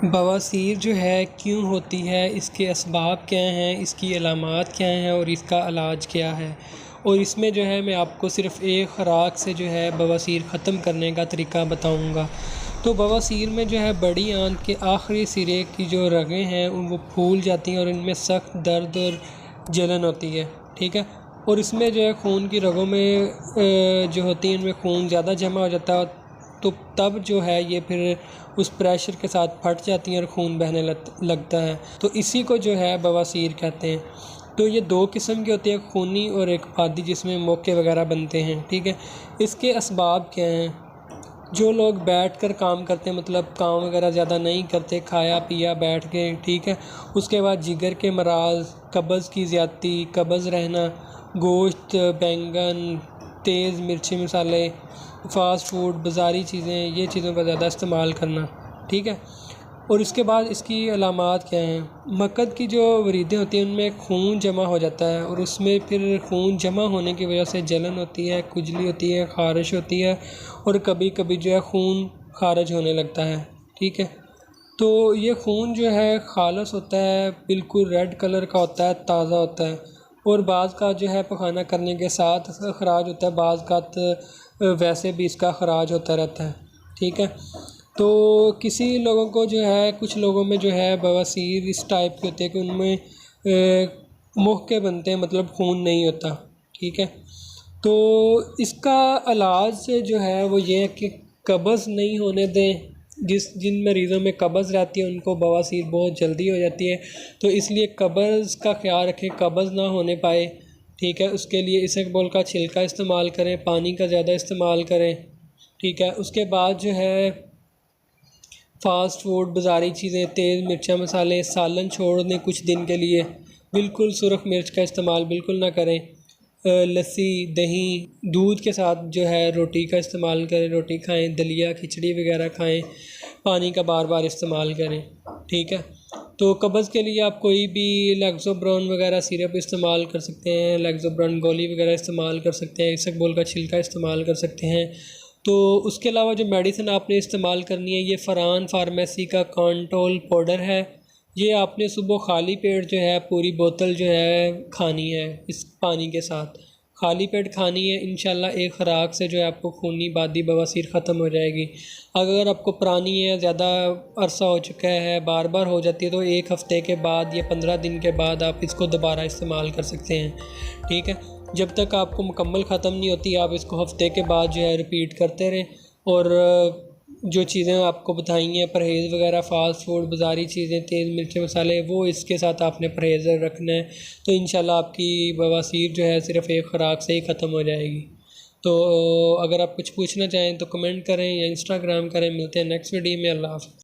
बवासीर जो है क्यों होती है, इसके असबाब क्या हैं, इसकी अलामात क्या हैं और इसका इलाज क्या है। और इसमें जो है मैं आपको सिर्फ़ एक ख़ुराक से जो है बवासीर ख़त्म करने का तरीका बताऊंगा। तो बवासीर में जो है बड़ी आंत के आखिरी सिरे की जो रगें हैं वो फूल जाती हैं और इनमें सख्त दर्द और जलन होती है, ठीक है। और इसमें जो है खून की रगों में जो होती है इनमें खून ज़्यादा जमा हो जाता है, तो तब जो है ये फिर उस प्रेशर के साथ फट जाती हैं और खून बहने लगता है। तो इसी को जो है बवासीर कहते हैं। तो ये दो किस्म की होती है, खूनी और एक आदि, जिसमें मोके वगैरह बनते हैं, ठीक है। इसके असबाब क्या हैं? जो लोग बैठ कर काम करते हैं, मतलब काम वगैरह ज़्यादा नहीं करते, खाया पिया बैठ के, ठीक है। उसके बाद जिगर के मराज, कब्ज़ की ज़्यादती, कब्ज़ रहना, गोश्त, बैंगन, तेज़ मिर्ची मसाले, फ़ास्ट फूड, बाज़ारी चीज़ें, ये चीज़ों का ज़्यादा इस्तेमाल करना, ठीक है। और इसके बाद इसकी अलामात क्या हैं? मक्कद की जो वरीदें होती हैं उनमें खून जमा हो जाता है और उसमें फिर खून जमा होने की वजह से जलन होती है, खुजली होती है, ख़ारिश होती है और कभी कभी जो है खून खारिज होने लगता है, ठीक है। तो ये खून जो है खालस होता है, बिल्कुल रेड कलर का होता है, ताज़ा होता है। और बाज़ का जो है पखाना करने के साथ ख़राज होता है, बाज़ का वैसे भी इसका ख़राज होता रहता है, ठीक है। तो किसी लोगों को जो है, कुछ लोगों में जो है बवासीर इस टाइप के होते हैं कि उनमें मुहके बनते हैं, मतलब खून नहीं होता, ठीक है। तो इसका इलाज जो है वो ये है कि कब्ज़ नहीं होने दें। जिन मरीज़ों में कब्ज़ रहती है उनको बवासीर बहुत जल्दी हो जाती है, तो इसलिए कब्ज़ का ख्याल रखें, कब्ज़ ना होने पाए, ठीक है। उसके लिए इसबगोल का छिलका इस्तेमाल करें, पानी का ज़्यादा इस्तेमाल करें, ठीक है। उसके बाद जो है फ़ास्ट फूड, बाज़ारी चीज़ें, तेज़ मिर्चा मसाले, सालन छोड़ दें कुछ दिन के लिए। बिल्कुल सुरख मिर्च का इस्तेमाल बिल्कुल ना करें। लस्सी, दही, दूध के साथ जो है रोटी का इस्तेमाल करें, रोटी खाएं, दलिया खिचड़ी वगैरह खाएं, पानी का बार बार इस्तेमाल करें, ठीक है। तो कब्ज़ के लिए आप कोई भी लेक्सोब्रान वगैरह सिरप इस्तेमाल कर सकते हैं, लेक्सोब्रान गोली वगैरह इस्तेमाल कर सकते हैं, इसबगोल का छिलका इस्तेमाल कर सकते हैं। तो उसके अलावा जो मेडिसिन आपने इस्तेमाल करनी है, ये फ़रहान फार्मेसी का कंट्रोल पाउडर है। ये आपने सुबह खाली पेट जो है पूरी बोतल जो है खानी है, इस पानी के साथ खाली पेट खानी है। इंशाल्लाह एक ख़ुराक से जो है आपको खूनी बादी बवासीर ख़त्म हो जाएगी। अगर आपको पुरानी है, ज़्यादा अरसा हो चुका है, बार बार हो जाती है, तो एक हफ़्ते के बाद या 15 दिन के बाद आप इसको दोबारा इस्तेमाल कर सकते हैं, ठीक है। जब तक आपको मुकम्मल ख़त्म नहीं होती, आप इसको हफ़्ते के बाद जो है रिपीट करते रहें। और जो चीज़ें आपको बताई हैं, परहेज़ वगैरह, फ़ास्ट फूड, बाज़ारी चीज़ें, तेज़ मिर्च मसाले, वो इसके साथ आपने परहेज़ रखना है। तो इंशाल्लाह आपकी बवासीर जो है सिर्फ़ एक ख़ुराक से ही ख़त्म हो जाएगी। तो अगर आप कुछ पूछना चाहें तो कमेंट करें या इंस्टाग्राम करें। मिलते हैं नेक्स्ट वीडियो में। अल्लाह हाफ़िज़।